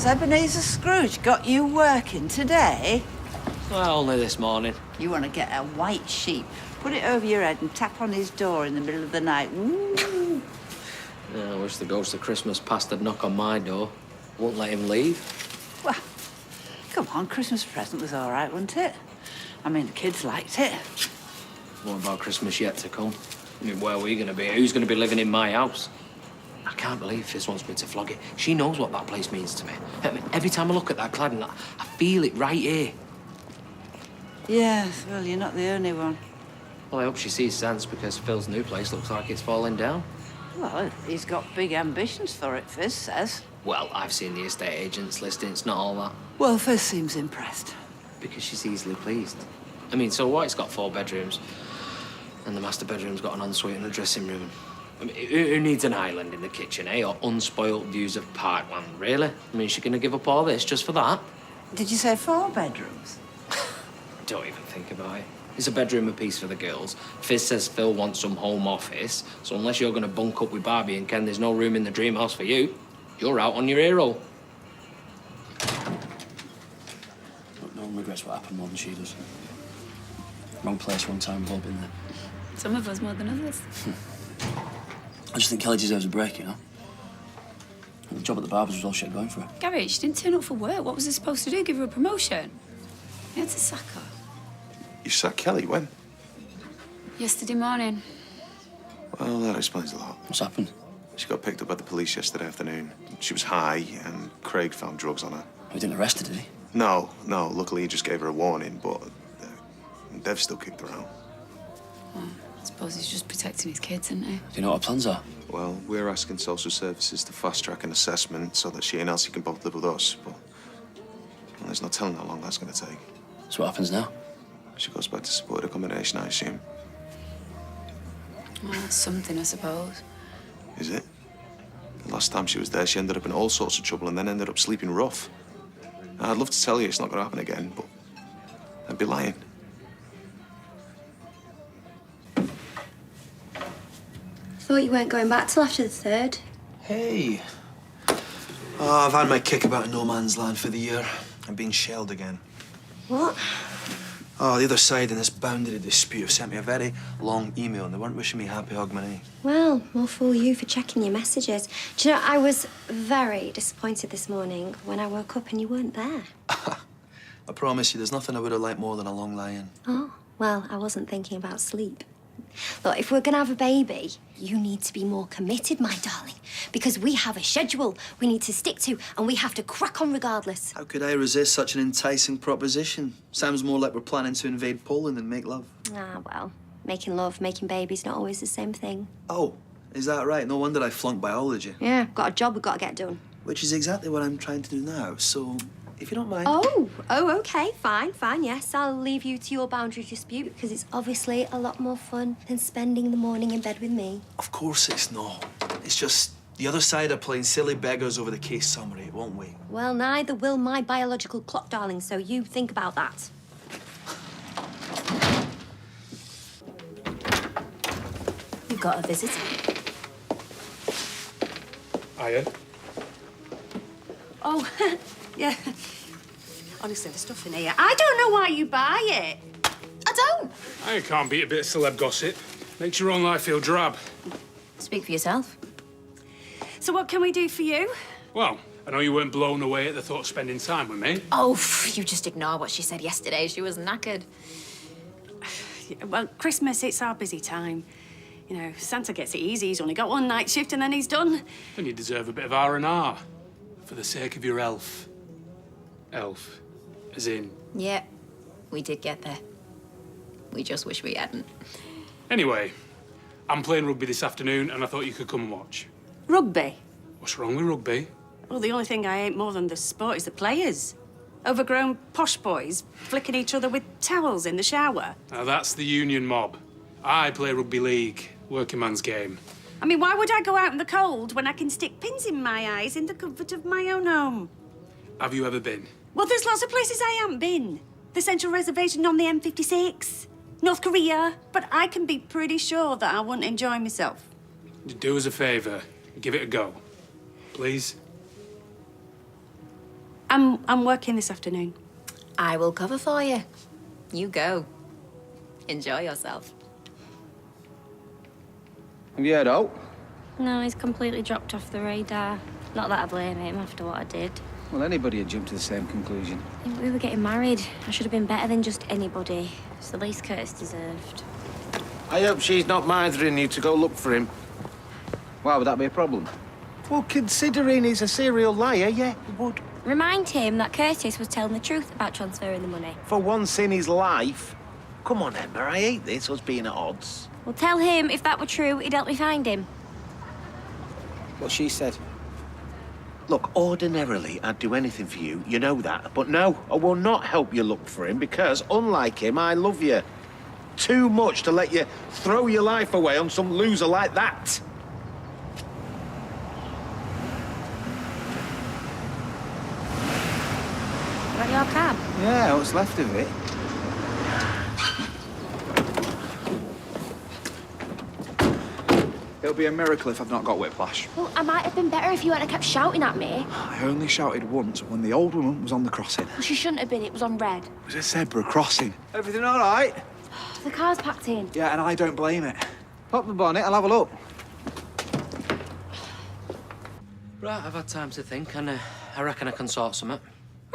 Has Ebenezer Scrooge got you working today? Well, only this morning. You want to get a white sheep, put it over your head and tap on his door in the middle of the night. Ooh. Yeah, I wish the ghost of Christmas past had knock on my door. Won't let him leave. Well, come on, Christmas present was all right, wasn't it? I mean, the kids liked it. What about Christmas yet to come? I mean, where are we going to be? Who's going to be living in my house? I can't believe Fizz wants me to flog it. She knows what that place means to me. I mean, every time I look at that cladding, I feel it right here. Yes, well, you're not the only one. Well, I hope she sees sense, because Phil's new place looks like it's falling down. Well, he's got big ambitions for it, Fizz says. Well, I've seen the estate agent's listing. It's not all that. Well, Fizz seems impressed. Because she's easily pleased. I mean, so what? It's got 4 bedrooms. And the master bedroom's got an ensuite and a dressing room. I mean, who needs an island in the kitchen, eh? Or unspoilt views of parkland, really? I mean, is she going to give up all this just for that? Did you say 4 bedrooms? Don't even think about it. It's a bedroom apiece for the girls. Fizz says Phil wants some home office, so unless you're going to bunk up with Barbie and Ken, there's no room in the dream house for you. You're out on your hero. Look, no one regrets what happened more than she does. Wrong place, wrong time, we've all been there. Some of us more than others. I just think Kelly deserves a break, you know? The job at the Barbers was all shit going for her. Gary, she didn't turn up for work. What was I supposed to do? Give her a promotion? You had to sack her. You sacked Kelly when? Yesterday morning. Well, that explains a lot. What's happened? She got picked up by the police yesterday afternoon. She was high, and Craig found drugs on her. He didn't arrest her, did he? No. Luckily, he just gave her a warning, but Dev still kicked her out. Well, I suppose he's just protecting his kids, isn't he? Do you know what her plans are? Well, we're asking social services to fast-track an assessment so that she and Elsie can both live with us, but well, there's no telling how long that's going to take. So what happens now? She goes back to supported accommodation, I assume. Well, that's something, I suppose. Is it? The last time she was there, she ended up in all sorts of trouble and then ended up sleeping rough. I'd love to tell you it's not going to happen again, but I'd be lying. Thought you weren't going back till after the 3rd. Hey. Oh, I've had my kick about no man's land for the year. I'm being shelled again. What? Oh, the other side in this boundary dispute have sent me a very long email and they weren't wishing me happy Hogmanay. Well, more fool you for checking your messages. Do you know, I was very disappointed this morning when I woke up and you weren't there. I promise you, there's nothing I would have liked more than a long lie-in. Oh, well, I wasn't thinking about sleep. Look, if we're gonna have a baby, you need to be more committed, my darling, because we have a schedule we need to stick to and we have to crack on regardless. How could I resist such an enticing proposition? Sounds more like we're planning to invade Poland and make love. Ah, well, making love, making babies, not always the same thing. Oh, is that right? No wonder I flunked biology. Yeah, got a job we've got to get done. Which is exactly what I'm trying to do now, so if you don't mind... Oh, okay, fine, yes. I'll leave you to your boundary dispute because it's obviously a lot more fun than spending the morning in bed with me. Of course it's not. It's just the other side are playing silly beggars over the case summary, won't we? Well, neither will my biological clock, darling, so you think about that. You've got a visitor. Hiya. Oh, yeah. Honestly, the stuff in here, I don't know why you buy it. I don't. I can't beat a bit of celeb gossip. Makes your own life feel drab. Speak for yourself. So what can we do for you? Well, I know you weren't blown away at the thought of spending time with me. Oh, you just ignore what she said yesterday. She was knackered. Well, Christmas, it's our busy time. You know, Santa gets it easy. He's only got one night shift and then he's done. And you deserve a bit of R&R. For the sake of your elf. Elf. As in... Yeah, we did get there. We just wish we hadn't. Anyway, I'm playing rugby this afternoon and I thought you could come and watch. Rugby? What's wrong with rugby? Well, the only thing I hate more than the sport is the players. Overgrown posh boys flicking each other with towels in the shower. Now, that's the union mob. I play rugby league, working man's game. I mean, why would I go out in the cold when I can stick pins in my eyes in the comfort of my own home? Have you ever been? Well, there's lots of places I haven't been. The Central Reservation on the M56, North Korea. But I can be pretty sure that I wouldn't enjoy myself. Do us a favour. Give it a go. Please? I'm working this afternoon. I will cover for you. You go. Enjoy yourself. Have you heard out? No, he's completely dropped off the radar. Not that I blame him after what I did. Well, anybody would jump to the same conclusion. We were getting married. I should have been better than just anybody. It's the least Curtis deserved. I hope she's not mithering you to go look for him. Why would that be a problem? Well, considering he's a serial liar, yeah, it would. Remind him that Curtis was telling the truth about transferring the money. For once in his life. Come on, Emma, I hate this, us being at odds. Well, tell him if that were true, he'd help me find him. What she said. Look, ordinarily, I'd do anything for you, you know that. But no, I will not help you look for him because, unlike him, I love you. Too much to let you throw your life away on some loser like that. Got your cab? Yeah, what's left of it. It'll be a miracle if I've not got whiplash. Well, I might have been better if you hadn't kept shouting at me. I only shouted once when the old woman was on the crossing. Well, she shouldn't have been. It was on red. It was a zebra crossing. Everything all right? The car's packed in. Yeah, and I don't blame it. Pop the bonnet, I'll have a look. Right, I've had time to think, and I reckon I can sort something.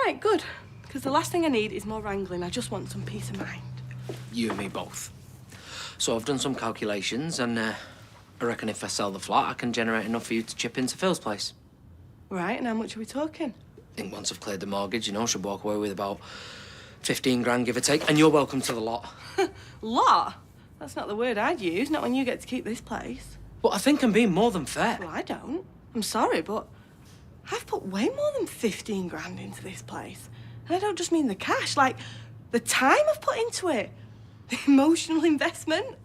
Right, good. Because the last thing I need is more wrangling. I just want some peace of mind. You and me both. So I've done some calculations, and I reckon if I sell the flat, I can generate enough for you to chip into Phil's place. Right, and how much are we talking? I think once I've cleared the mortgage, you know, I should walk away with about 15 grand, give or take, and you're welcome to the lot. Lot? That's not the word I'd use, not when you get to keep this place. But I think I'm being more than fair. Well, I don't. I'm sorry, but I've put way more than 15 grand into this place. And I don't just mean the cash, like the time I've put into it. The emotional investment.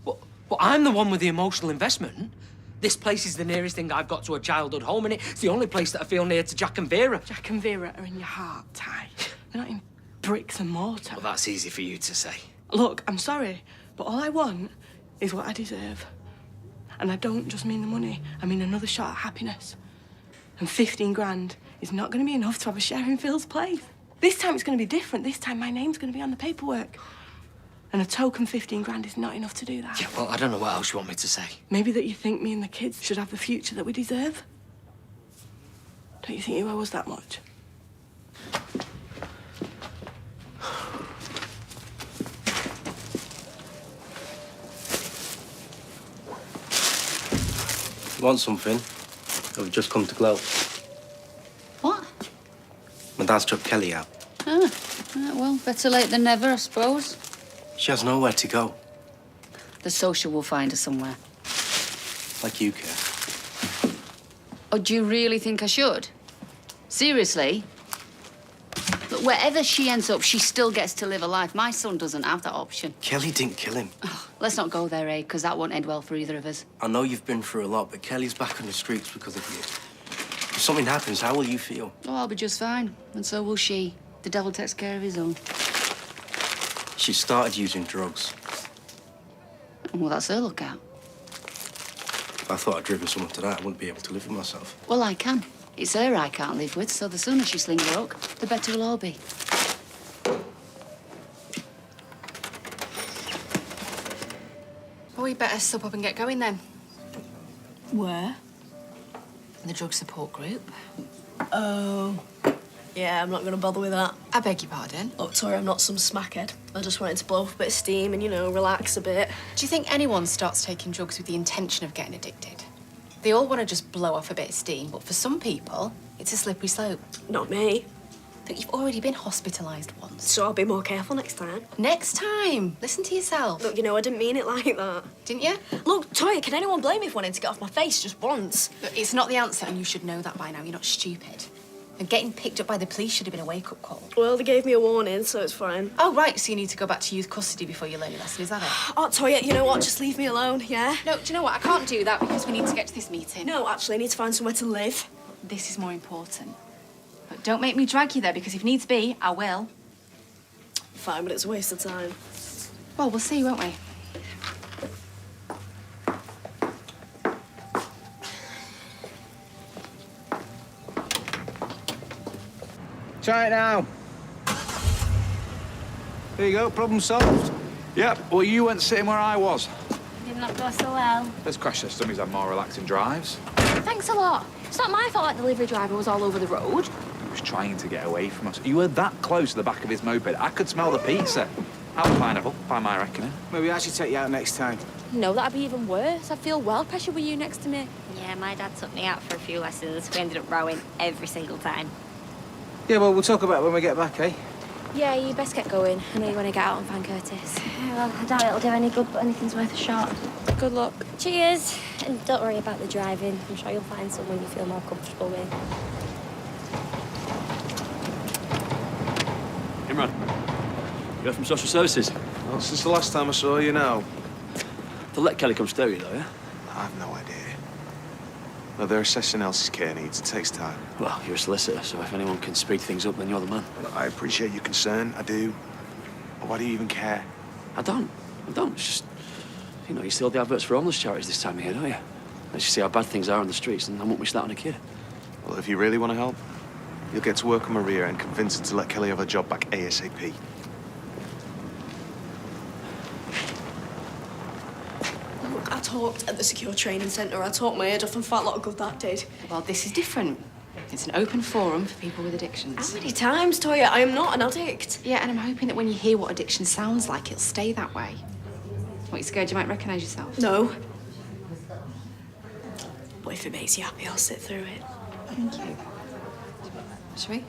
Well, I'm the one with the emotional investment. This place is the nearest thing I've got to a childhood home, and it's the only place that I feel near to Jack and Vera. Jack and Vera are in your heart, Ty. They're not in bricks and mortar. Well, that's easy for you to say. Look, I'm sorry, but all I want is what I deserve. And I don't just mean the money, I mean another shot at happiness. And 15 grand is not going to be enough to have a share in Phil's place. This time it's going to be different. This time my name's going to be on the paperwork. And a token 15 grand is not enough to do that. Yeah, well, I don't know what else you want me to say. Maybe that you think me and the kids should have the future that we deserve? Don't you think you owe us that much? Want something? I've just come to Glow. What? My dad's took Kelly out. Ah, well, better late than never, I suppose. She has nowhere to go. The social will find her somewhere. Like you care. Oh, do you really think I should? Seriously? But wherever she ends up, she still gets to live a life. My son doesn't have that option. Kelly didn't kill him. Oh, let's not go there, eh? Because that won't end well for either of us. I know you've been through a lot, but Kelly's back on the streets because of you. If something happens, how will you feel? Oh, I'll be just fine. And so will she. The devil takes care of his own. She started using drugs. Well, that's her lookout. If I thought I'd driven someone to that, I wouldn't be able to live with myself. Well, I can. It's her I can't live with, so the sooner she slings her hook, the better we'll all be. Well, we better stop up and get going then. Where? The drug support group. Oh. Yeah, I'm not going to bother with that. I beg your pardon? Look, Tori, I'm not some smackhead. I just wanted to blow off a bit of steam and, you know, relax a bit. Do you think anyone starts taking drugs with the intention of getting addicted? They all want to just blow off a bit of steam, but for some people, it's a slippery slope. Not me. Look, you've already been hospitalised once. So I'll be more careful next time. Next time! Listen to yourself. Look, you know, I didn't mean it like that. Didn't you? Look, Tori, can anyone blame me for wanting to get off my face just once? Look, it's not the answer, and you should know that by now. You're not stupid. And getting picked up by the police should have been a wake-up call. Well, they gave me a warning, so it's fine. Oh, right, so you need to go back to youth custody before you learn your lesson, is that it? Oh, Tori, you know what? Just leave me alone, yeah? No, do you know what? I can't do that because we need to get to this meeting. No, actually, I need to find somewhere to live. This is more important. But don't make me drag you there, because if needs be, I will. Fine, but it's a waste of time. Well, we'll see, won't we? Try it now. There you go, problem solved. Yep, well, you weren't sitting where I was. Did not go so well. Let's crash test dummies have more relaxing drives. Thanks a lot. It's not my fault that delivery driver was all over the road. He was trying to get away from us. You were that close to the back of his moped. I could smell the pizza. Out pineapple, by my reckoning. Maybe I should take you out next time. No, that'd be even worse. I feel well pressure with you next to me. Yeah, my dad took me out for a few lessons. We ended up rowing every single time. Yeah, well, we'll talk about it when we get back, eh? Yeah, you best get going. I know you want to get out and find Curtis. Yeah, well, I doubt it'll do any good, but anything's worth a shot. Good luck. Cheers. And don't worry about the driving. I'm sure you'll find someone you feel more comfortable with. Imran, you're from social services. Well, since the last time I saw you now. They'll let Kelly come stay with you, though, yeah? I have no idea. No, they're assessing Elsie's care needs. It takes time. Well, you're a solicitor, so if anyone can speed things up, then you're the man. Look, I appreciate your concern. I do. But why do you even care? I don't. It's just, you know, you see all the adverts for homeless charities this time of year, don't you? As you see how bad things are on the streets, and I won't wish that on a kid. Well, if you really want to help, you'll get to work on Maria and convince her to let Kelly have her job back ASAP. I talked at the secure training centre. I talked my head off and felt a lot of good that did. Well, this is different. It's an open forum for people with addictions. How many times, Toya? I am not an addict. Yeah, and I'm hoping that when you hear what addiction sounds like, it'll stay that way. What, you scared you might recognise yourself? No. But if it makes you happy, I'll sit through it. Thank you. Shall we?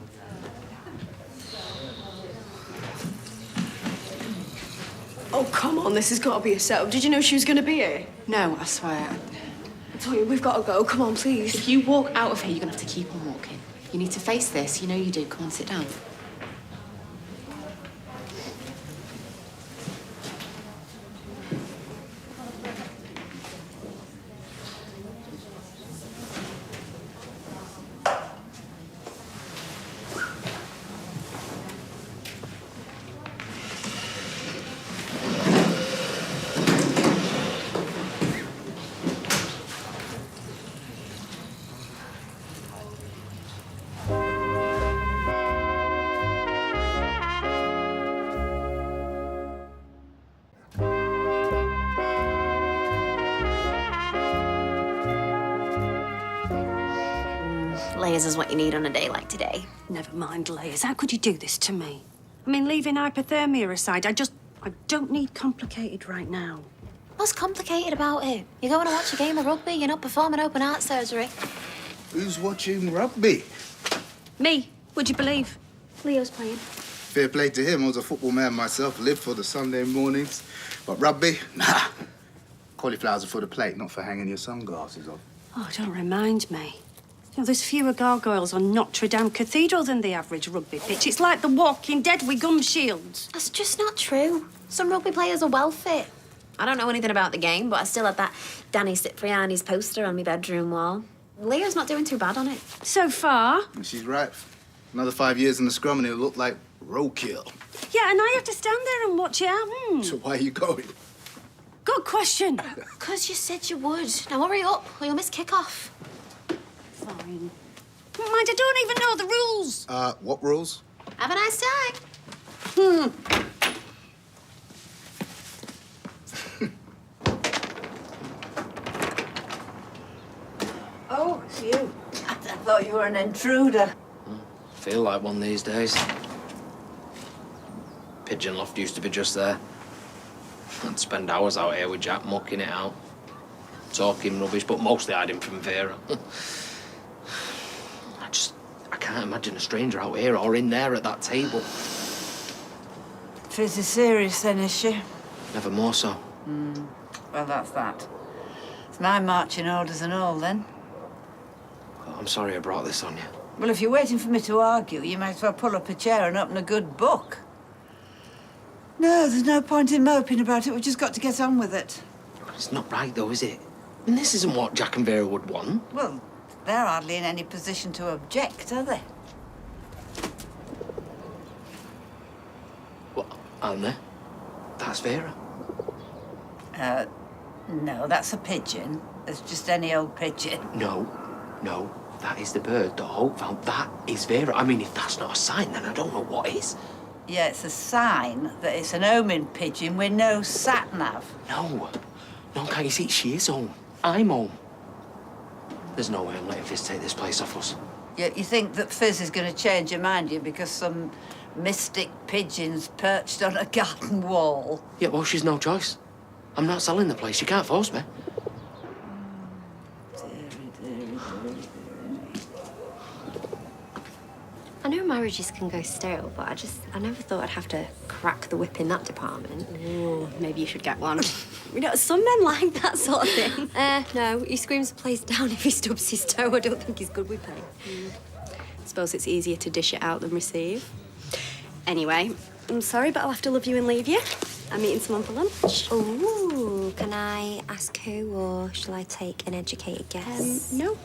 Oh, come on, this has got to be a setup. Did you know she was going to be here? No, I swear. Toya, we've got to go. Come on, please. If you walk out of here, you're going to have to keep on walking. You need to face this. You know you do. Come on, sit down. Layers is what you need on a day like today. Never mind layers. How could you do this to me? I mean, leaving hypothermia aside, I don't need complicated right now. What's complicated about it? You're going to watch a game of rugby, you're not performing open heart surgery. Who's watching rugby? Me, would you believe? Leo's playing. Fair play to him. I was a football man myself, lived for the Sunday mornings. But rugby, nah. Cauliflowers are for the plate, not for hanging your sunglasses off. Oh, don't remind me. You know, there's fewer gargoyles on Notre Dame Cathedral than the average rugby pitch. It's like The Walking Dead with gum shields. That's just not true. Some rugby players are well fit. I don't know anything about the game, but I still had that Danny Cipriani's poster on my bedroom wall. Leo's not doing too bad on it. So far. And she's right. Another 5 years in the scrum and it'll look like roadkill. Yeah, and I have to stand there and watch it happen. So why are you going? Good question. Because you said you would. Now hurry up, or you'll miss kick-off. Fine. Mind, I don't even know the rules. What rules? Have a nice time. Oh, it's you. I thought you were an intruder. Feel like one these days. Pigeon loft used to be just there. I'd spend hours out here with Jack mucking it out. Talking rubbish, but mostly hiding from Vera. I can't imagine a stranger out here or in there at that table. Pretty serious then, is she? Never more so. Well, that's that. It's my marching orders and all, then. I'm sorry I brought this on you. Well, if you're waiting for me to argue, you might as well pull up a chair and open a good book. No, there's no point in moping about it. We've just got to get on with it. It's not right, though, is it? I mean, this isn't what Jack and Vera would want. Well, they're hardly in any position to object, are they? What, aren't they? That's Vera. No, that's a pigeon. It's just any old pigeon. No. that is the bird that Hope found. That is Vera. I mean, if that's not a sign, then I don't know what is. Yeah, it's a sign that it's an homing pigeon with no sat-nav. No. No, can't you see? She is home. I'm home. There's no way I'm letting Fizz take this place off us. You think that Fizz is going to change her mind here because some mystic pigeon's perched on a garden wall? Yeah, well, she's no choice. I'm not selling the place. She can't force me. I know marriages can go stale, but I never thought I'd have to crack the whip in that department. Ooh, maybe you should get one. You know, some men like that sort of thing. No, he screams the place down if he stubs his toe. I don't think he's good with pain. Suppose it's easier to dish it out than receive. Anyway, I'm sorry, but I'll have to love you and leave you. I'm meeting someone for lunch. Ooh, can I ask who, or shall I take an educated guess? No.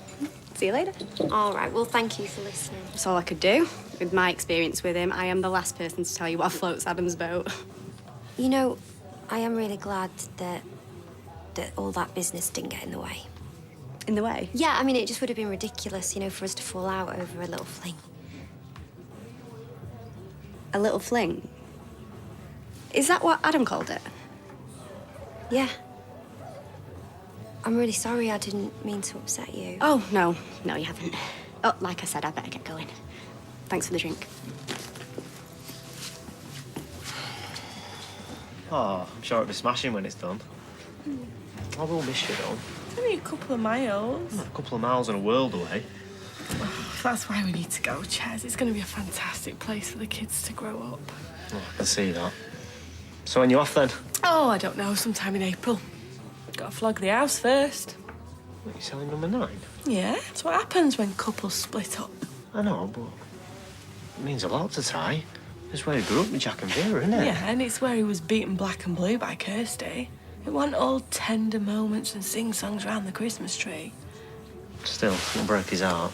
See you later. All right, well, thank you for listening. That's all I could do. With my experience with him, I am the last person to tell you what floats Adam's boat. You know, I am really glad that all that business didn't get in the way. In the way? Yeah, I mean, it just would have been ridiculous, you know, for us to fall out over a little fling. A little fling? Is that what Adam called it? Yeah. I'm really sorry. I didn't mean to upset you. Oh, no. No, you haven't. Oh, like I said, I better get going. Thanks for the drink. Oh, I'm sure it'll be smashing when it's done. I will miss you, though. It's only a couple of miles. A couple of miles and a world away. That's why we need to go, Chez. It's going to be a fantastic place for the kids to grow up. Oh, I can see that. So when you off, then? Oh, I don't know. Sometime in April. Got to flog the house first. What, you selling number 9? Yeah, that's what happens when couples split up. I know, but it means a lot to Ty. It's where he grew up with Jack and Vera, isn't it? Yeah, and it's where he was beaten black and blue by Kirsty. It wasn't all tender moments and sing-songs round the Christmas tree. Still, it'll break his heart.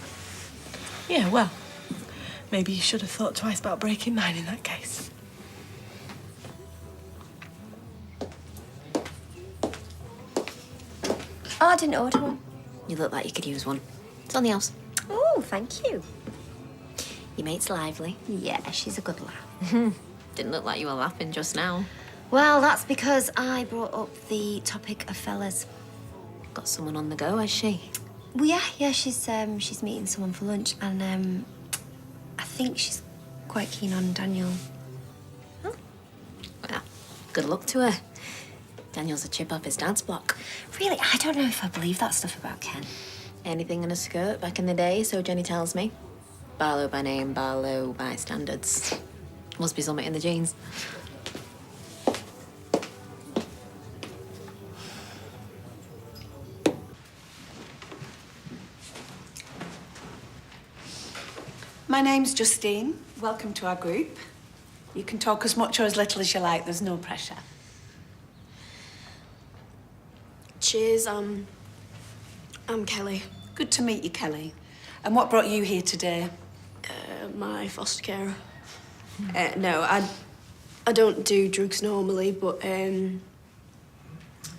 Yeah, well, maybe you should have thought twice about breaking mine in that case. Oh, I didn't order one. You look like you could use one. It's on the house. Oh, thank you. Your mate's lively. Yeah, she's a good laugh. Didn't look like you were laughing just now. Well, that's because I brought up the topic of fellas. Got someone on the go, has she? Well, yeah, she's meeting someone for lunch, and I think she's quite keen on Daniel. Well, good luck to her. Daniel's a chip off his dad's block. Really, I don't know if I believe that stuff about Ken. Anything in a skirt back in the day, so Jenny tells me. Barlow by name, Barlow by standards. Must be something in the genes. My name's Justine. Welcome to our group. You can talk as much or as little as you like. There's no pressure. Cheers, I'm Kelly. Good to meet you, Kelly. And what brought you here today? My foster carer. No, I don't do drugs normally, but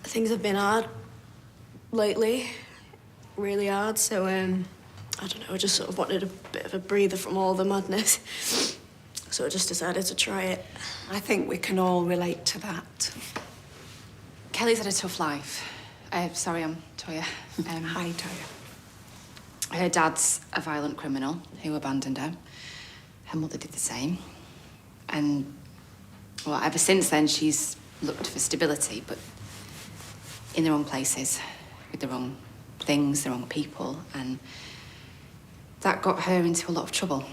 things have been hard lately, really hard. So I don't know. I just sort of wanted a bit of a breather from all the madness. So I just decided to try it. I think we can all relate to that. Kelly's had a tough life. Sorry, I'm Toya. Hi, Toya. Her dad's a violent criminal who abandoned her. Her mother did the same. And, well, ever since then, she's looked for stability, but in the wrong places, with the wrong things, the wrong people, and that got her into a lot of trouble.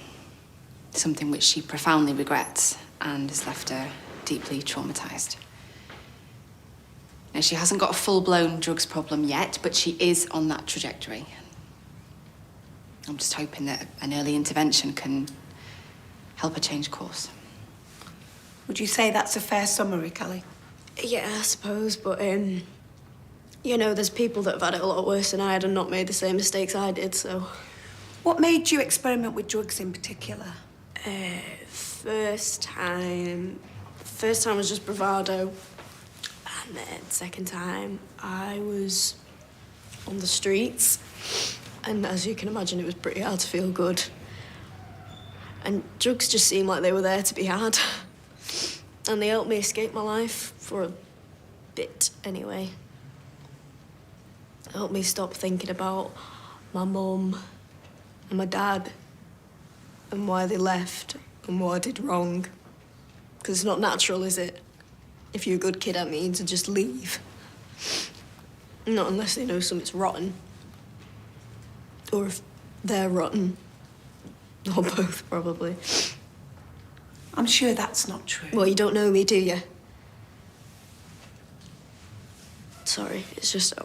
Something which she profoundly regrets and has left her deeply traumatized. Now, she hasn't got a full-blown drugs problem yet, but she is on that trajectory. I'm just hoping that an early intervention can help her change course. Would you say that's a fair summary, Kelly? Yeah, I suppose, but you know, there's people that have had it a lot worse than I had and not made the same mistakes I did, so. What made you experiment with drugs in particular? First time was just bravado. And then second time, I was on the streets. And as you can imagine, it was pretty hard to feel good. And drugs just seemed like they were there to be had. And they helped me escape my life, for a bit anyway. It helped me stop thinking about my mum and my dad and why they left and what I did wrong. Because it's not natural, is it? If you're a good kid, I mean, to just leave. Not unless they know something's rotten. Or if they're rotten. Or both, probably. I'm sure that's not true. Well, you don't know me, do you? Sorry, it's just I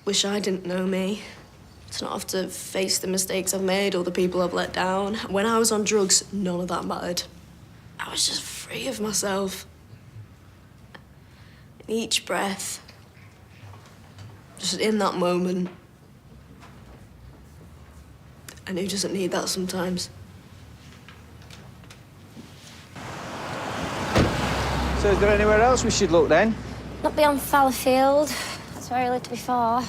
wish I didn't know me. To not have to face the mistakes I've made or the people I've let down. When I was on drugs, none of that mattered. I was just free of myself. In each breath, just in that moment. And who doesn't need that sometimes? So is there anywhere else we should look then? Not beyond Fallowfield. That's where I lived before.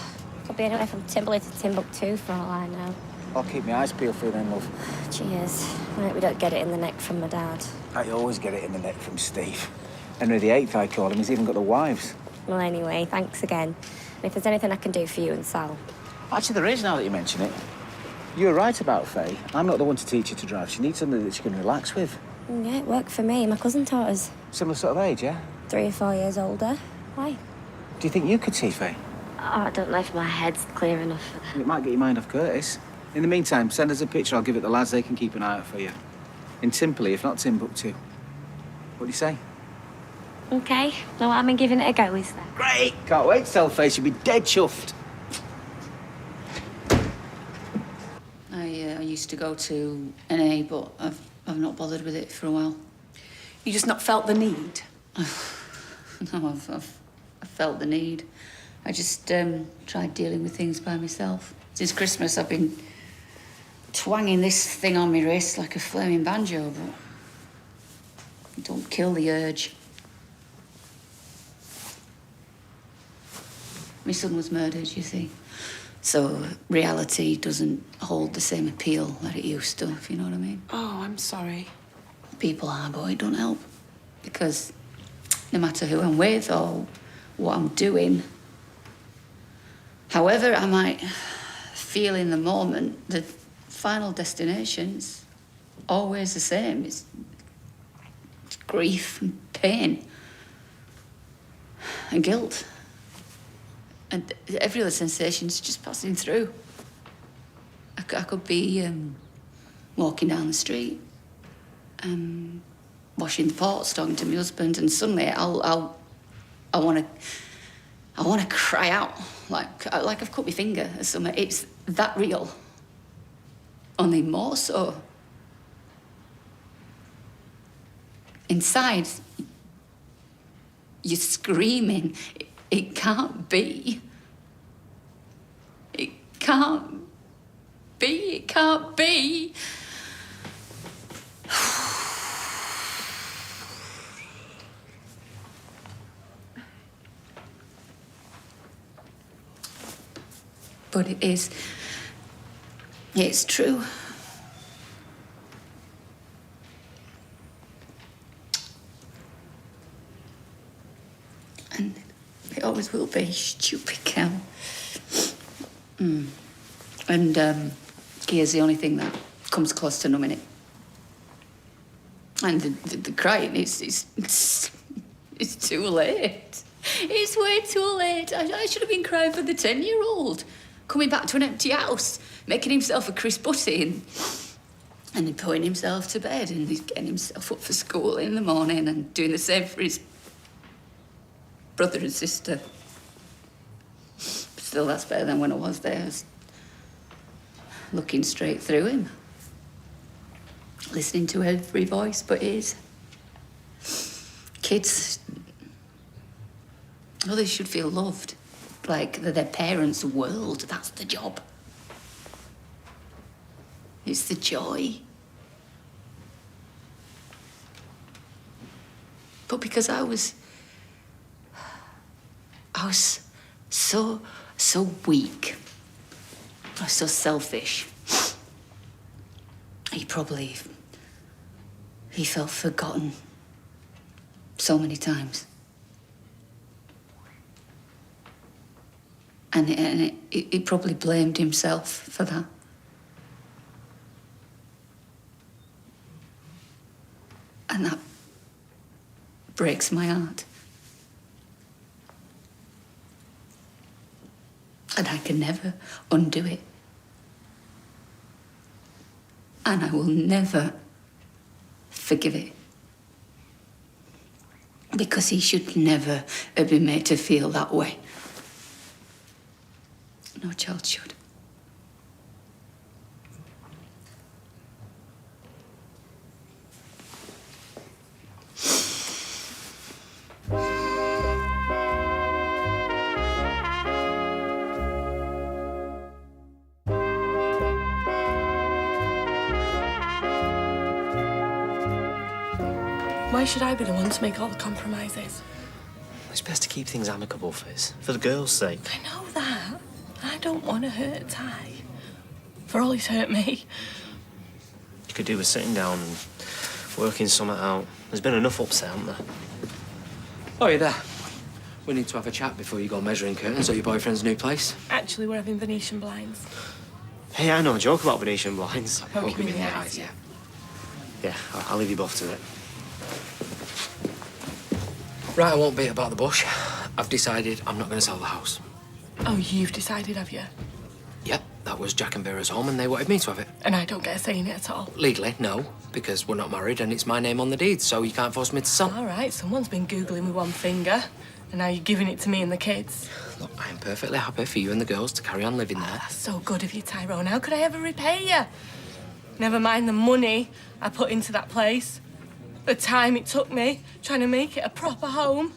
Could be anywhere from Timberley to Timbuktu for all I know. I'll keep my eyes peeled for you then, love. Cheers. Right, we don't get it in the neck from my dad. I always get it in the neck from Steve. Henry VIII, I call him. He's even got the wives. Well, anyway, thanks again. And if there's anything I can do for you and Sal. Actually, there is, now that you mention it. You were right about Faye. I'm not the one to teach her to drive. She needs somebody that she can relax with. Yeah, it worked for me. My cousin taught us. Similar sort of age, yeah? 3 or 4 years older. Why? Do you think you could see Faye? Oh, I don't know if my head's clear enough for that. It might get your mind off Curtis. In the meantime, send us a picture. I'll give it the lads. They can keep an eye out for you. In Timperley, if not Timbuktu. What do you say? OK. No harm in giving it a go, is there? Great! Can't wait to tell Faye. She'll be dead chuffed. I used to go to NA, but I've not bothered with it for a while. You just not felt the need? No, I've felt the need. I just tried dealing with things by myself. Since Christmas, I've been twanging this thing on my wrist like a flaming banjo, but it don't kill the urge. My son was murdered, you see. So reality doesn't hold the same appeal that it used to, if you know what I mean. Oh, I'm sorry. People are, but it don't help. Because no matter who I'm with or what I'm doing, however I might feel in the moment, the final destination's always the same. It's grief and pain and guilt. And every other sensation's just passing through. I could be walking down the street, washing the pots, talking to my husband, and suddenly I want to cry out like I've cut my finger or something. It's that real, only more so. Inside, you're screaming. It can't be. It can't be. It can't be. But it is. It's true. And it always will be, stupid cow. And Kia's the only thing that comes close to numbing it. And the crying, it's too late. It's way too late. I should have been crying for the 10-year-old. Coming back to an empty house, making himself a crisp butty and then putting himself to bed and he's getting himself up for school in the morning and doing the same for his brother and sister. But still, that's better than when I was there. I was looking straight through him. Listening to every voice but his. Kids, well, they should feel loved. Like they're their parents' world. That's the job. It's the joy. But because I was so weak. was so selfish. He felt forgotten so many times. And he probably blamed himself for that. And that breaks my heart. And I can never undo it. And I will never forgive it. Because he should never have been made to feel that way. No child should. Why should I be the one to make all the compromises? It's best to keep things amicable, Fizz. For the girls' sake. I know that. I don't want to hurt Ty. For all he's hurt me. You could do with sitting down and working something out. There's been enough upset, hasn't there? Oh, you're there. We need to have a chat before you go measuring curtains at your boyfriend's new place. Actually, we're having Venetian blinds. Hey, I know a joke about Venetian blinds. Poke him in the eyes, yeah. Yeah, I'll leave you both to it. Right, I won't beat about the bush. I've decided I'm not going to sell the house. Oh, you've decided, have you? Yep, that was Jack and Vera's home and they wanted me to have it. And I don't get a say in it at all. Legally, no, because we're not married and it's my name on the deed, so you can't force me to sell. All right, someone's been Googling with one finger, and now you're giving it to me and the kids. Look, I am perfectly happy for you and the girls to carry on living there. That's so good of you, Tyrone. How could I ever repay you? Never mind the money I put into that place. The time it took me trying to make it a proper home.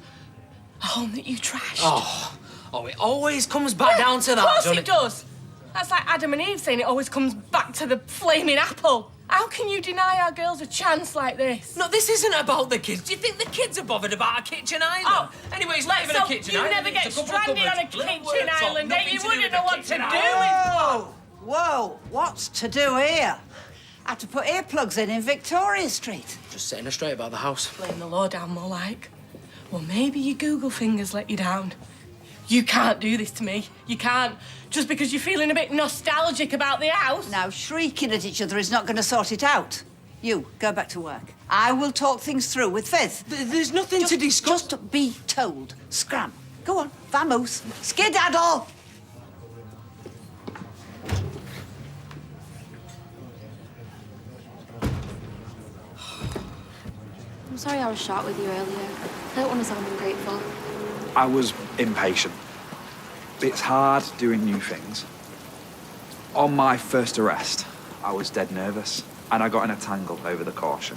A home that you trashed. Oh, it always comes back down to that, Of course doesn't it does. That's like Adam and Eve saying it always comes back to the flaming apple. How can you deny our girls a chance like this? No, this isn't about the kids. Do you think the kids are bobothered about a kitchen island? Oh, anyway, it's not even a kitchen you island. never get It's a couple of stranded on a cupboards, little kitchen worktops, island, eh? nothing You to do wouldn't with know the what to kitchen do. island. Whoa, what's to do here? I had to put earplugs in Victoria Street. Just setting her straight about the house. Laying the law down more like. Well, maybe your Google fingers let you down. You can't do this to me. You can't. Just because you're feeling a bit nostalgic about the house. Now, shrieking at each other is not going to sort it out. You, go back to work. I will talk things through with Fizz. There's nothing to discuss. Just be told. Scram. Go on, vamos. Skedaddle. I'm sorry I was short with you earlier. I don't want to sound ungrateful. I was impatient. It's hard doing new things. On my first arrest, I was dead nervous, and I got in a tangle over the caution.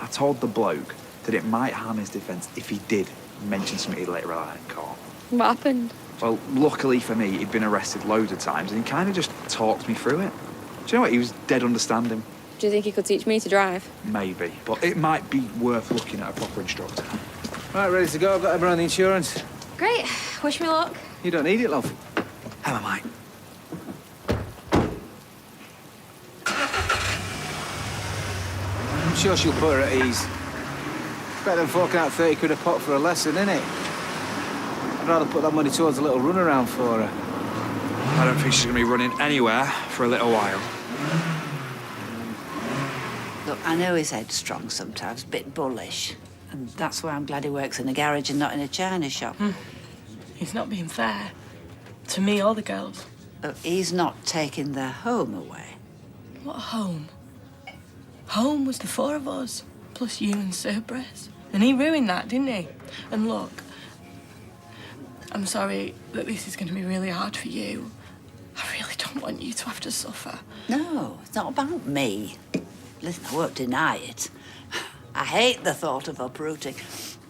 I told the bloke that it might harm his defence if he did mention something he'd later on in court. What happened? Well, luckily for me, he'd been arrested loads of times, and he kind of just talked me through it. Do you know what? He was dead understanding. Do you think he could teach me to drive? Maybe, but it might be worth looking at a proper instructor. Right, ready to go. I've got everyone on the insurance. Great. Wish me luck. You don't need it, love. How am I? I'm sure she'll put her at ease. Better than forking out 30 quid a pop for a lesson, innit? I'd rather put that money towards a little runaround for her. I don't think she's going to be running anywhere for a little while. Look, I know he's headstrong sometimes, a bit bullish. And that's why I'm glad he works in a garage and not in a china shop. He's not being fair. To me or the girls. Look, he's not taking their home away. What home? Home was the four of us, plus you and Cerberus. And he ruined that, didn't he? And look, I'm sorry that this is going to be really hard for you. I really don't want you to have to suffer. No, it's not about me. Listen, I won't deny it. I hate the thought of uprooting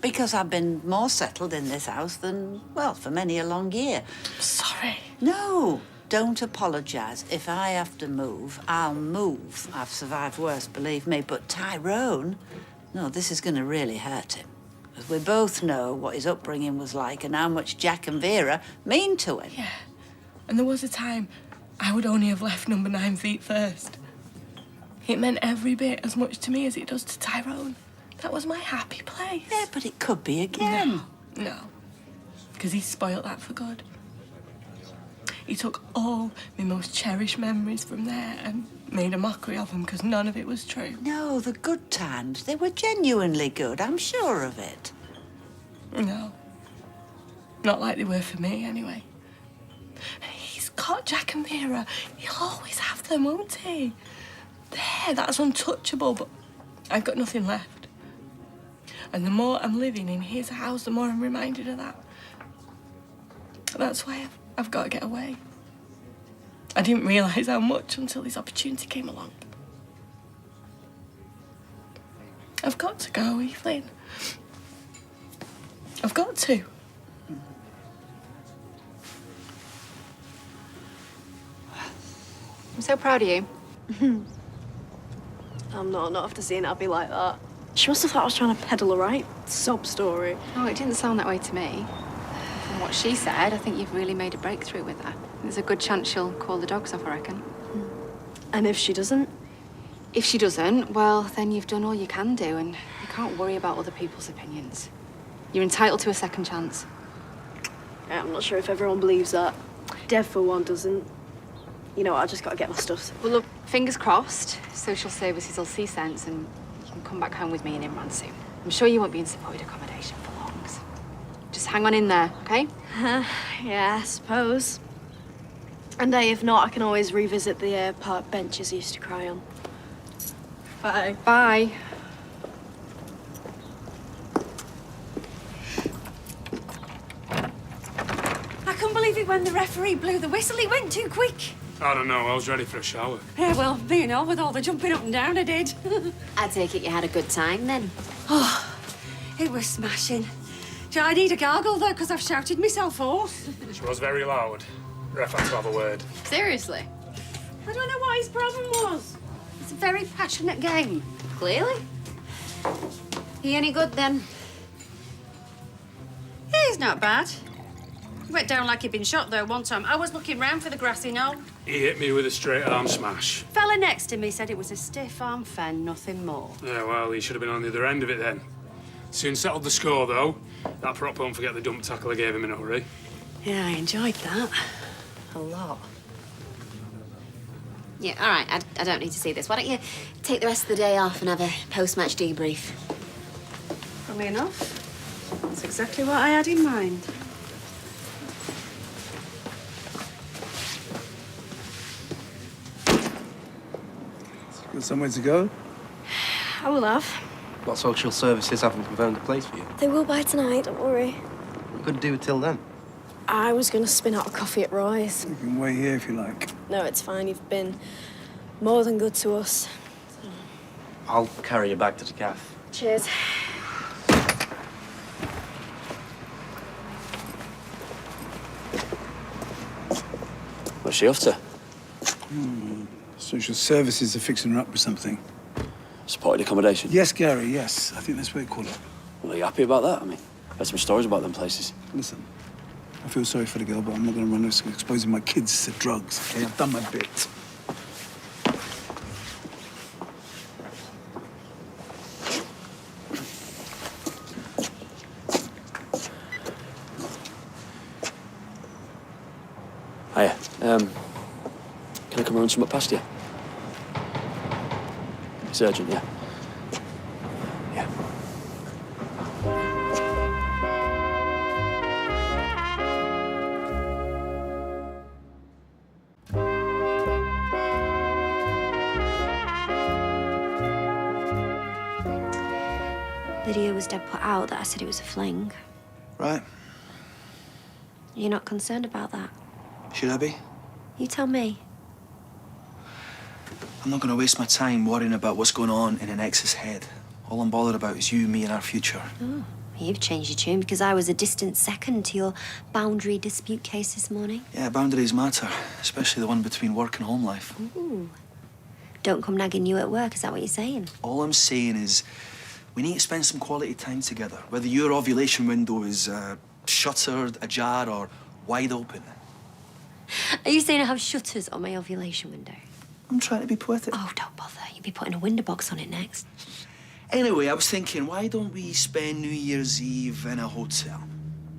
because I've been more settled in this house than, well, for many a long year. Sorry. No, don't apologise. If I have to move, I'll move. I've survived worse, believe me. But Tyrone, no, this is going to really hurt him. Because we both know what his upbringing was like and how much Jack and Vera mean to him. Yeah. And there was a time I would only have left number 9 feet first. It meant every bit as much to me as it does to Tyrone. That was my happy place. Yeah, but it could be again. No. Because he spoilt that for good. He took all my most cherished memories from there and made a mockery of them because none of it was true. No, the good times, they were genuinely good, I'm sure of it. No. Not like they were for me, anyway. He's got Jack and Vera. He'll always have them, won't he? There, that's untouchable, but I've got nothing left. And the more I'm living in his house, the more I'm reminded of that. That's why I've got to get away. I didn't realise how much until this opportunity came along. I've got to go, Evelyn. I've got to. I'm so proud of you. I'm not after seeing Abby like that. She must have thought I was trying to peddle a right sob story. Oh, it didn't sound that way to me. From what she said, I think you've really made a breakthrough with her. There's a good chance she'll call the dogs off, I reckon. And if she doesn't? If she doesn't, well, then you've done all you can do, and you can't worry about other people's opinions. You're entitled to a second chance. Yeah, I'm not sure if everyone believes that. Dev, for one, doesn't. You know what, I just got to get my stuff. Well, look, fingers crossed, social services will see sense and you can come back home with me in Imran soon. I'm sure you won't be in supported accommodation for long. So just hang on in there, okay? Yeah, I suppose. And if not, I can always revisit the park benches I used to cry on. Bye. Bye. I couldn't believe it when the referee blew the whistle. It went too quick. I don't know, I was ready for a shower. Yeah, well, me and all, with all the jumping up and down I did. I take it you had a good time then? Oh, it was smashing. Do I need a gargle, though, because I've shouted myself hoarse? She was very loud. Ref had to have a word. Seriously? I don't know what his problem was. It's a very passionate game. Clearly. He any good then? Yeah, he's not bad. He went down like he'd been shot, though, one time. I was looking round for the grassy knoll. He hit me with a straight arm smash. Fella next to me said it was a stiff arm fen, nothing more. Yeah, well, he should have been on the other end of it then. Soon settled the score, though. That prop won't forget the dump tackle I gave him in a hurry. Yeah, I enjoyed that. A lot. Yeah, all right, I don't need to see this. Why don't you take the rest of the day off and have a post-match debrief? Funnily enough, that's exactly what I had in mind. Got somewhere to go? I will have. What social services haven't confirmed a place for you? They will by tonight, don't worry. You couldn't do it till then. I was going to spin out a coffee at Roy's. You can wait here if you like. No, it's fine. You've been more than good to us. I'll carry you back to the cafe. Cheers. What's she off to? Social services are fixing her up with something. Supported accommodation? Yes, Gary, yes. I think that's what they call it. Well, are you happy about that? I mean, I've heard some stories about them places. Listen, I feel sorry for the girl, but I'm not going to run risk of exposing my kids to drugs. Okay, I've done my bit. Hiya. Can I come around somewhat past you? It's urgent, yeah? Yeah. Lydia was dead put out that I said it was a fling. Right. You're not concerned about that? Should I be? You tell me. I'm not going to waste my time worrying about what's going on in an ex's head. All I'm bothered about is you, me, and our future. Oh, you've changed your tune because I was a distant second to your boundary dispute case this morning. Yeah, boundaries matter, especially the one between work and home life. Ooh. Don't come nagging you at work, is that what you're saying? All I'm saying is we need to spend some quality time together, whether your ovulation window is shuttered, ajar, or wide open. Are you saying I have shutters on my ovulation window? I'm trying to be poetic. Oh, don't bother. You'll be putting a window box on it next. Anyway, I was thinking, why don't we spend New Year's Eve in a hotel?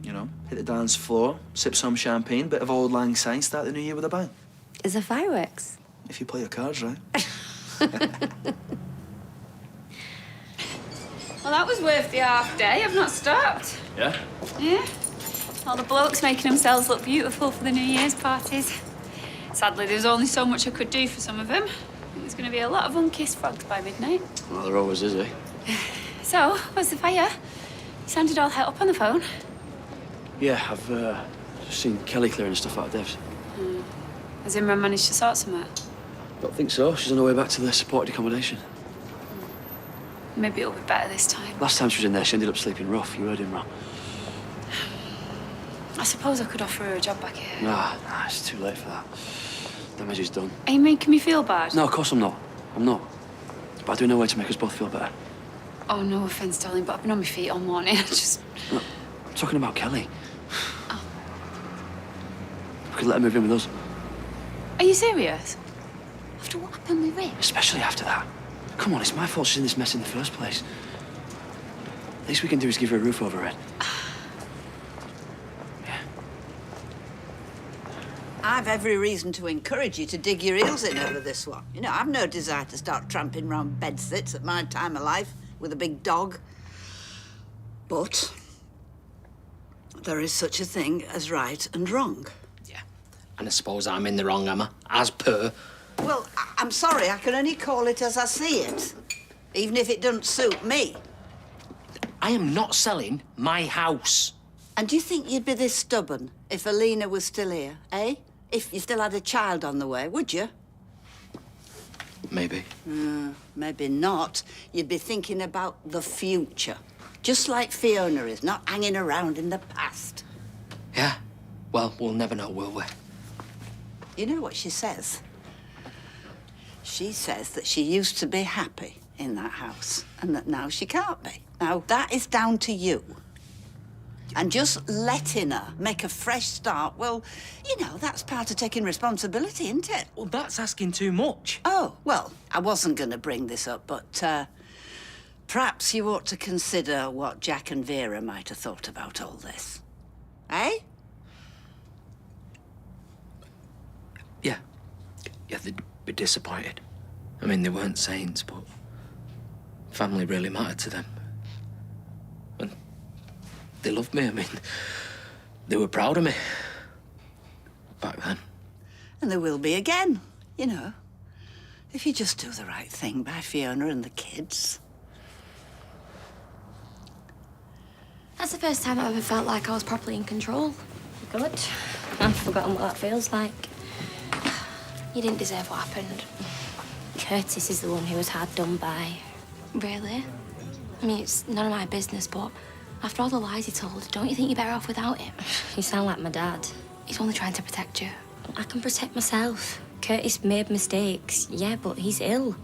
You know, hit the dance floor, sip some champagne, bit of Auld Lang Syne, start the new year with a bang. Is there fireworks? If you play your cards right. Well, that was worth the half day. I've not stopped. Yeah? Yeah. All the blokes making themselves look beautiful for the New Year's parties. Sadly, there's only so much I could do for some of them. I think there's going to be a lot of unkissed frogs by midnight. Well, there always is, eh? So, what's the fire? You sounded all het up on the phone. Yeah, I've just seen Kelly clearing stuff out of Dev's. Has Imran managed to sort some out? Don't think so. She's on her way back to the supported accommodation. Maybe it'll be better this time. Last time she was in there, she ended up sleeping rough. You heard him wrong. I suppose I could offer her a job back here. Nah, it's too late for that. Damage is done. Are you making me feel bad? No, of course I'm not. I'm not. But I do know a way to make us both feel better. Oh, no offence, darling, but I've been on my feet all morning. I just... No, I'm talking about Kelly. Oh. We could let her move in with us. Are you serious? After what happened with Rick? Especially after that. Come on, it's my fault she's in this mess in the first place. Least we can do is give her a roof over her head. I've every reason to encourage you to dig your heels in over this one. You know, I've no desire to start tramping round bedsits at my time of life with a big dog. But there is such a thing as right and wrong. And I suppose I'm in the wrong, am I? As per. Well, I'm sorry, I can only call it as I see it, even if it doesn't suit me. I am not selling my house. And do you think you'd be this stubborn if Alina was still here, eh? If you still had a child on the way, would you? Maybe. Maybe not. You'd be thinking about the future. Just like Fiona is, not hanging around in the past. Yeah. Well, we'll never know, will we? You know what she says? She says that she used to be happy in that house and that now she can't be. Now, that is down to you. And just letting her make a fresh start, well, you know, that's part of taking responsibility, isn't it? Well, that's asking too much. Oh, well, I wasn't going to bring this up, but perhaps you ought to consider what Jack and Vera might have thought about all this. Eh? Yeah, they'd be disappointed. I mean, they weren't saints, but family really mattered to them. And they loved me. I mean, they were proud of me back then. And there will be again, you know, if you just do the right thing by Fiona and the kids. That's the first time I've ever felt like I was properly in control. Good. I've forgotten what that feels like. You didn't deserve what happened. Curtis is the one who was hard done by. Really? I mean, it's none of my business, but after all the lies he told, don't you think you're better off without him? You sound like my dad. He's only trying to protect you. I can protect myself. Curtis made mistakes, yeah, but he's ill.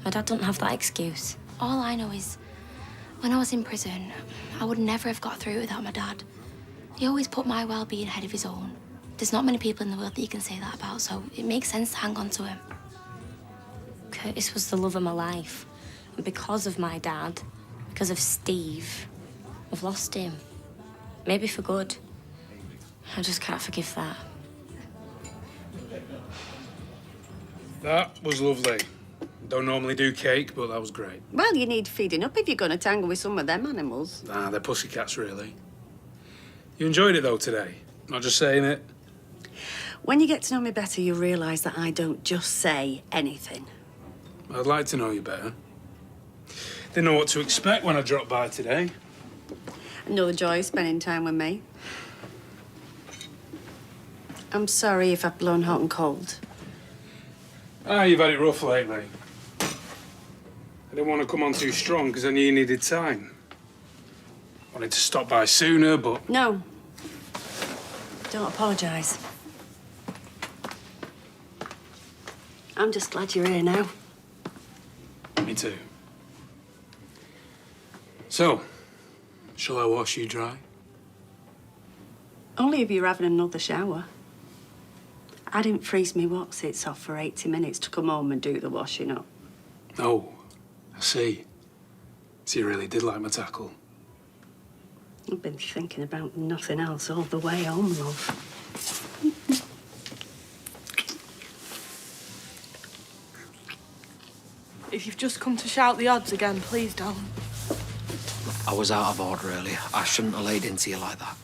My dad doesn't have that excuse. All I know is, when I was in prison, I would never have got through it without my dad. He always put my well-being ahead of his own. There's not many people in the world that you can say that about, so it makes sense to hang on to him. Curtis was the love of my life. And because of my dad, because of Steve, I've lost him. Maybe for good. I just can't forgive that. That was lovely. Don't normally do cake, but that was great. Well, you need feeding up if you're going to tangle with some of them animals. Nah, they're pussycats, really. You enjoyed it, though, today? Not just saying it? When you get to know me better, you'll realise that I don't just say anything. I'd like to know you better. Didn't know what to expect when I dropped by today. Another joy of spending time with me. I'm sorry if I've blown hot and cold. You've had it rough lately. I didn't want to come on too strong because I knew you needed time. Wanted to stop by sooner, but... No. Don't apologise. I'm just glad you're here now. Me too. So, shall I wash you dry? Only if you're having another shower. I didn't freeze me what's-its off for 80 minutes to come home and do the washing up. Oh, I see. So you really did like my tackle? I've been thinking about nothing else all the way home, love. If you've just come to shout the odds again, please don't. I was out of order earlier. I shouldn't have laid into you like that.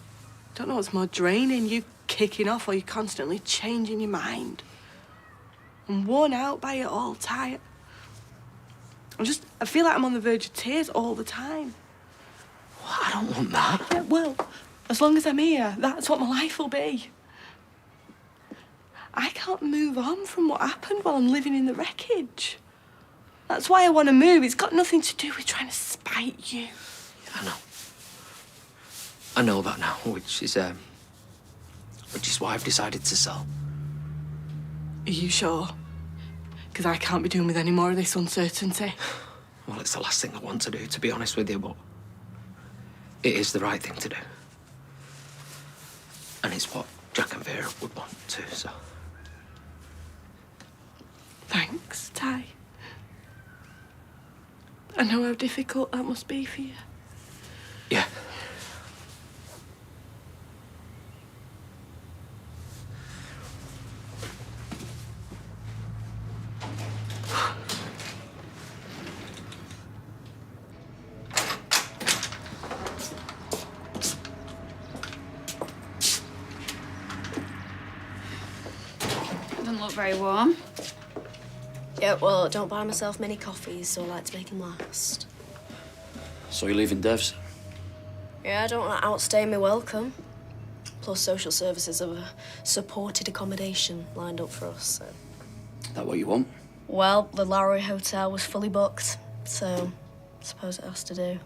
Don't know what's more draining, you kicking off or you constantly changing your mind. I'm worn out by it all, tired. I feel like I'm on the verge of tears all the time. Well, I don't want that. Yeah, well, as long as I'm here, that's what my life will be. I can't move on from what happened while I'm living in the wreckage. That's why I want to move. It's got nothing to do with trying to spite you. I know. I know that now, which is why I've decided to sell. Are you sure? Because I can't be doing with any more of this uncertainty. Well, it's the last thing I want to do, to be honest with you, but it is the right thing to do. And it's what Jack and Vera would want too, so. Thanks, Ty. I know how difficult that must be for you. Yeah. Doesn't look very warm. Yeah, well, I don't buy myself many coffees, so I like to make them last. So you're leaving Dev's? Yeah, I don't want to outstay my welcome. Plus, social services have a supported accommodation lined up for us, so... That what you want? Well, the Lowry Hotel was fully booked, so I suppose it has to do.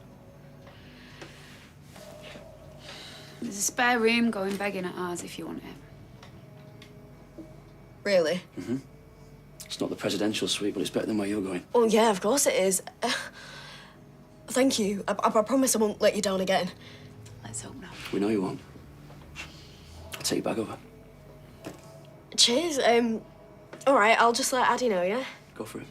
There's a spare room going begging at ours if you want it. Really? Mm-hmm. It's not the presidential suite, but it's better than where you're going. Well, yeah, of course it is. Thank you. I promise I won't let you down again. Let's hope not. We know you won't. I'll take your bag over. Cheers. All right, I'll just let Addie know, yeah? Go for it.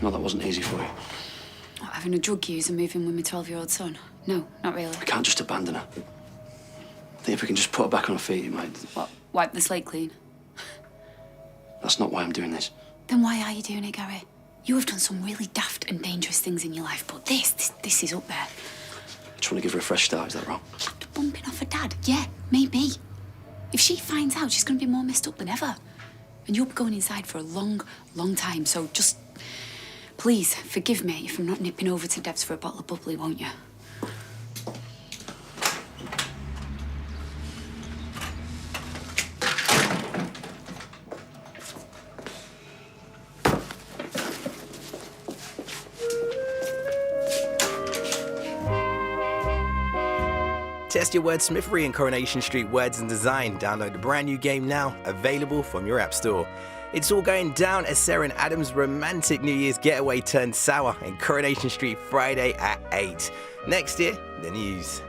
No, that wasn't easy for you. What, having a drug user moving with my 12-year-old son? No, not really. We can't just abandon her. I think if we can just put her back on her feet, it might... What, wipe the slate clean? That's not why I'm doing this. Then why are you doing it, Gary? You have done some really daft and dangerous things in your life, but this is up there. I just want to give her a fresh start, is that wrong? After bumping off her dad? Yeah, maybe. If she finds out, she's going to be more messed up than ever. And you'll be going inside for a long, long time, so just... Please, forgive me if I'm not nipping over to Deb's for a bottle of bubbly, won't you? Test your wordsmithery in Coronation Street Words and Design. Download the brand new game now, available from your app store. It's all going down as Sarah and Adam's romantic New Year's getaway turns sour in Coronation Street Friday at 8. Next year, the news.